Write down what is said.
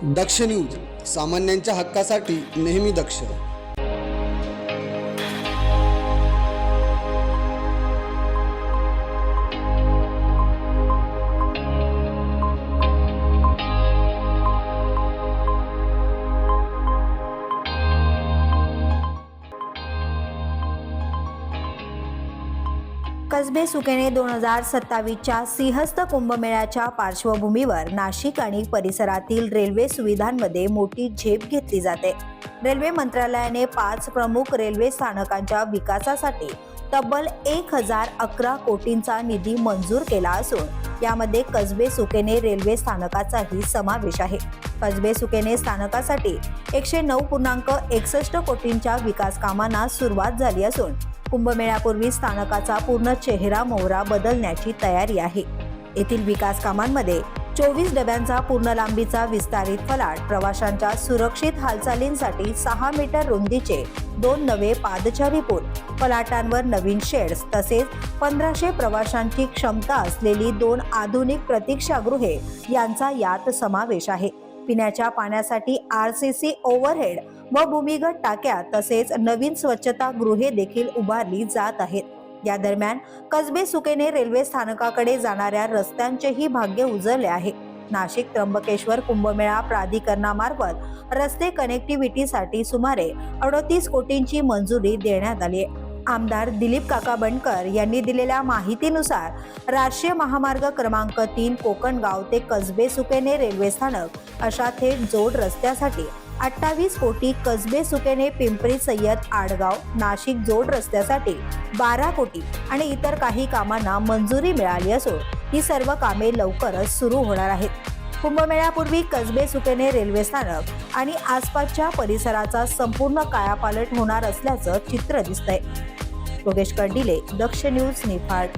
दक्ष news, सामान्यांच्या हक्कासाठी नेहमी दक्ष. कसबे सुकेने 2027च्या सिंहस्थ कुंभमेळ्याच्या पार्श्वभूमीवर नाशिक आणि परिसरातील रेल्वे सुविधांमध्ये मोठी झेप घेतली जाते. रेल्वे मंत्रालयाने 5 प्रमुख रेल्वे स्थानकांच्या विकासासाठी तब्बल 1011 कोटींचा निधी मंजूर केला असून यामध्ये कसबे सुकेने रेल्वे स्थानकाचाही समावेश आहे. कसबे सुकेने स्थानकासाठी 109.61 कोटींच्या विकास कामांना सुरुवात झाली असून कुंभमेळ्यापूर्वी स्थानकाचा पूर्ण चेहरा मोहरा बदलण्याची तयारी आहे. येथील विकास कामांमध्ये 24 डब्यांचा पूर्ण लांबीचा विस्तारित फलाट, प्रवाशांच्या सुरक्षित हालचालींसाठी 6 मीटर रुंदीचे 2 नवे पादचारी पूल, फलाटांवर नवीन शेड्स तसेच 1500 प्रवाशांची क्षमता असलेली 2 आधुनिक प्रतीक्षागृहे यांचा यात समावेश आहे. पिण्याच्या पाण्यासाठी RCC ओव्हरहेड व भूमिगत टाक्या तसेच नवीन स्वच्छता गृहे देखील उभारली जात आहेत. या दरम्यान कसबे सुकेने रेल्वे स्थानकाकडे जाणाऱ्या रस्त्यांचेही भाग्य उजळले आहे. नाशिक त्र्यंबकेश्वर कुंभमेळा प्राधिकरणामार्फत रस्ते कनेक्टिव्हिटीसाठी सुमारे 38 कोटींची मंजुरी देण्यात आली आहे. आमदार दिलीप काका बनकर यांनी दिलेल्या माहितीनुसार राष्ट्रीय महामार्ग क्रमांक 3 कोकणगाव ते कसबे सुकेने रेल्वे स्थानक अशा थेट जोड रस्त्यासाठी 28 कोटी, कसबे सुकेने पिंपरी सय्यद आडगाव नाशिक जोड रस्त्यासाठी 12 कोटी आणि इतर काही कामांना मंजुरी मिळाली असून ही सर्व कामे लवकरच सुरू होणार आहेत. कुंभमेळ्यापूर्वी कसबे सुकेने रेल्वे स्थानक आणि आसपासच्या परिसराचा संपूर्ण कायापालट होणार असल्याचं चित्र दिसतंय. योगेश कर्डिले, दक्ष न्यूज, निफाड.